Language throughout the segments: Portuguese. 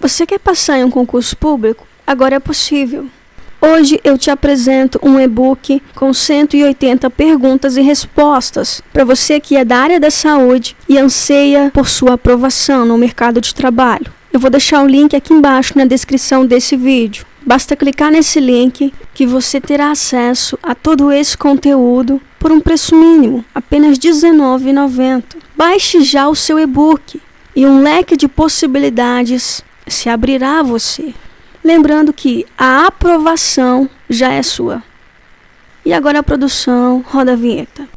Você quer passar em um concurso público? Agora é possível. Hoje eu te apresento um e-book com 180 perguntas e respostas para você que é da área da saúde e anseia por sua aprovação no mercado de trabalho. Eu vou deixar o link aqui embaixo na descrição desse vídeo. Basta clicar nesse link que você terá acesso a todo esse conteúdo por um preço mínimo, apenas R$19,90. Baixe já o seu e-book e um leque de possibilidades se abrirá a você. Lembrando que a aprovação já é sua. E agora a produção, roda a vinheta.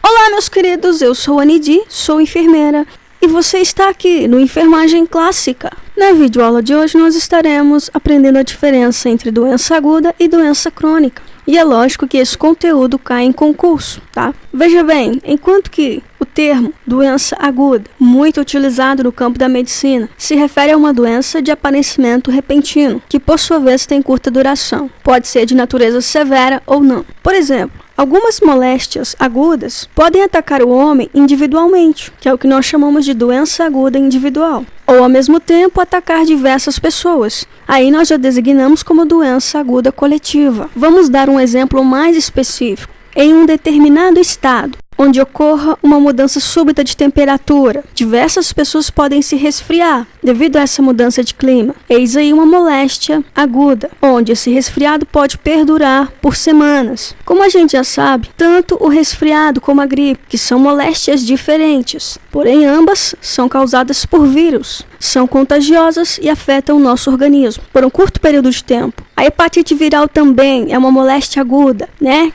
Olá, meus queridos, eu sou a Nidi, sou enfermeira e você está aqui no Enfermagem Clássica. Na videoaula de hoje nós estaremos aprendendo a diferença entre doença aguda e doença crônica. E é lógico que esse conteúdo cai em concurso, tá? Veja bem, enquanto que o termo doença aguda, muito utilizado no campo da medicina, se refere a uma doença de aparecimento repentino, que por sua vez tem curta duração. Pode ser de natureza severa ou não. Por exemplo, algumas moléstias agudas podem atacar o homem individualmente, que é o que nós chamamos de doença aguda individual, ou ao mesmo tempo atacar diversas pessoas. Aí nós já designamos como doença aguda coletiva. Vamos dar um exemplo mais específico. Em um determinado estado, onde ocorra uma mudança súbita de temperatura, diversas pessoas podem se resfriar devido a essa mudança de clima. Eis aí uma moléstia aguda, onde esse resfriado pode perdurar por semanas. Como a gente já sabe, tanto o resfriado como a gripe, que são moléstias diferentes, porém ambas são causadas por vírus, são contagiosas e afetam o nosso organismo por um curto período de tempo. A hepatite viral também é uma moléstia aguda,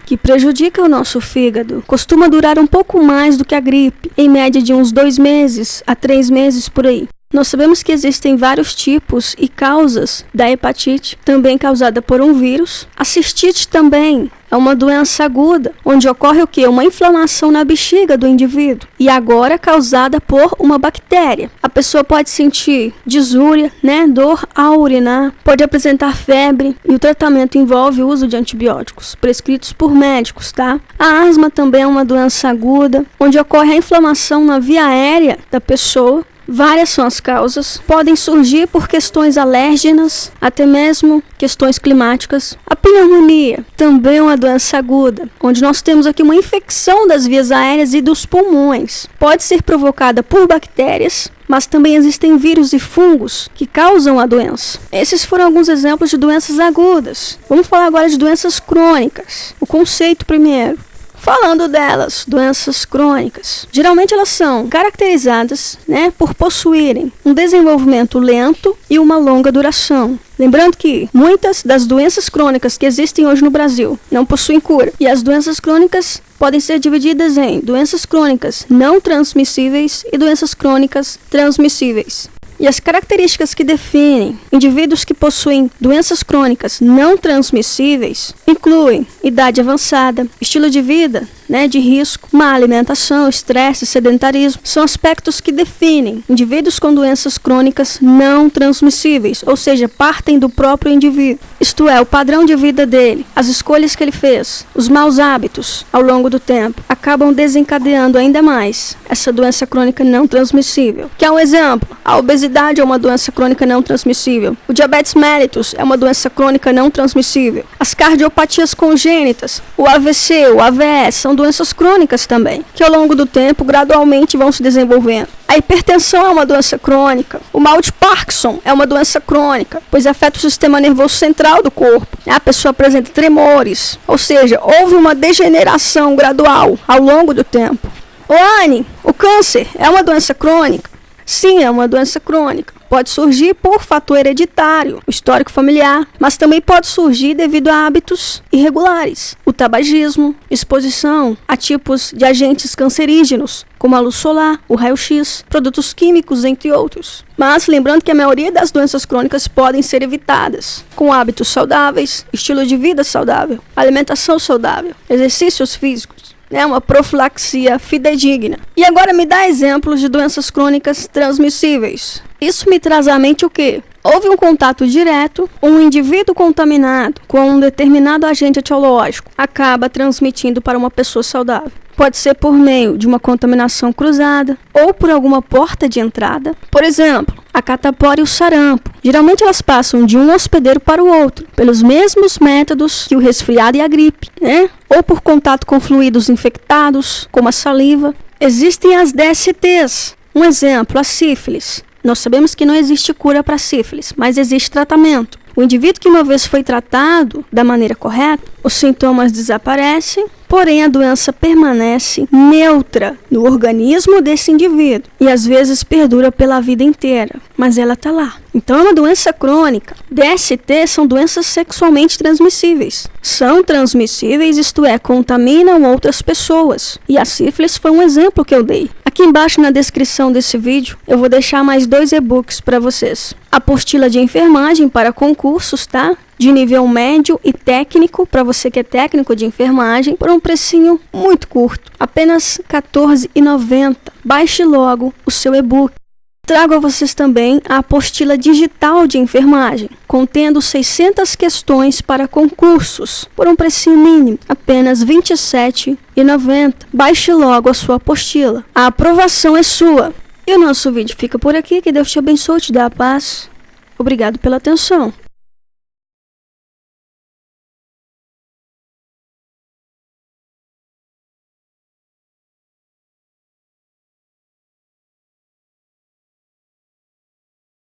que prejudica o nosso fígado. Costuma durar um pouco mais do que a gripe, em média de uns 2 meses a 3 meses por aí. Nós sabemos que existem vários tipos e causas da hepatite, também causada por um vírus. A cistite também é uma doença aguda, onde ocorre o quê? Uma inflamação na bexiga do indivíduo, e agora causada por uma bactéria. A pessoa pode sentir disúria, dor ao urinar, pode apresentar febre, e o tratamento envolve o uso de antibióticos, prescritos por médicos, tá? A asma também é uma doença aguda, onde ocorre a inflamação na via aérea da pessoa. Várias são as causas, podem surgir por questões alérgenas, até mesmo questões climáticas. A pneumonia também é uma doença aguda, onde nós temos aqui uma infecção das vias aéreas e dos pulmões. Pode ser provocada por bactérias, mas também existem vírus e fungos que causam a doença. Esses foram alguns exemplos de doenças agudas. Vamos falar agora de doenças crônicas. O conceito primeiro. Falando delas, doenças crônicas, geralmente elas são caracterizadas por possuírem um desenvolvimento lento e uma longa duração. Lembrando que muitas das doenças crônicas que existem hoje no Brasil não possuem cura. E as doenças crônicas podem ser divididas em doenças crônicas não transmissíveis e doenças crônicas transmissíveis. E as características que definem indivíduos que possuem doenças crônicas não transmissíveis incluem idade avançada, estilo de vida de risco, má alimentação, estresse, sedentarismo. São aspectos que definem indivíduos com doenças crônicas não transmissíveis, ou seja, partem do próprio indivíduo. Isto é, o padrão de vida dele, as escolhas que ele fez, os maus hábitos ao longo do tempo, acabam desencadeando ainda mais essa doença crônica não transmissível. Que é um exemplo, a obesidade é uma doença crônica não transmissível. O diabetes mellitus é uma doença crônica não transmissível. As cardiopatias congênitas, o AVC, o AVE, são doenças crônicas também, que ao longo do tempo gradualmente vão se desenvolvendo. A hipertensão é uma doença crônica. O mal de Parkinson é uma doença crônica, pois afeta o sistema nervoso central do corpo. A pessoa apresenta tremores, ou seja, houve uma degeneração gradual ao longo do tempo. O câncer é uma doença crônica? Sim, é uma doença crônica. Pode surgir por fator hereditário, o histórico familiar, mas também pode surgir devido a hábitos irregulares. O tabagismo, exposição a tipos de agentes cancerígenos, como a luz solar, o raio-x, produtos químicos, entre outros. Mas lembrando que a maioria das doenças crônicas podem ser evitadas com hábitos saudáveis, estilo de vida saudável, alimentação saudável, exercícios físicos. Uma profilaxia fidedigna. E agora me dá exemplos de doenças crônicas transmissíveis. Isso me traz à mente o quê? Houve um contato direto, um indivíduo contaminado com um determinado agente etiológico acaba transmitindo para uma pessoa saudável. Pode ser por meio de uma contaminação cruzada ou por alguma porta de entrada. Por exemplo, a catapora e o sarampo. Geralmente elas passam de um hospedeiro para o outro, pelos mesmos métodos que o resfriado e a gripe, né? Ou por contato com fluidos infectados, como a saliva. Existem as DSTs. Um exemplo, a sífilis. Nós sabemos que não existe cura para sífilis, mas existe tratamento. O indivíduo que uma vez foi tratado da maneira correta, os sintomas desaparecem, porém a doença permanece neutra no organismo desse indivíduo e às vezes perdura pela vida inteira, mas ela está lá. Então é uma doença crônica. DST são doenças sexualmente transmissíveis. São transmissíveis, isto é, contaminam outras pessoas. E a sífilis foi um exemplo que eu dei. Aqui embaixo na descrição desse vídeo eu vou deixar mais 2 e-books para vocês. Apostila de enfermagem para concursos, tá? De nível médio e técnico, para você que é técnico de enfermagem, por um precinho muito curto, apenas R$ 14,90. Baixe logo o seu e-book. Trago a vocês também a apostila digital de enfermagem, contendo 600 questões para concursos, por um precinho mínimo, apenas R$ 27,90. Baixe logo a sua apostila. A aprovação é sua. E o nosso vídeo fica por aqui. Que Deus te abençoe, te dê a paz. Obrigado pela atenção.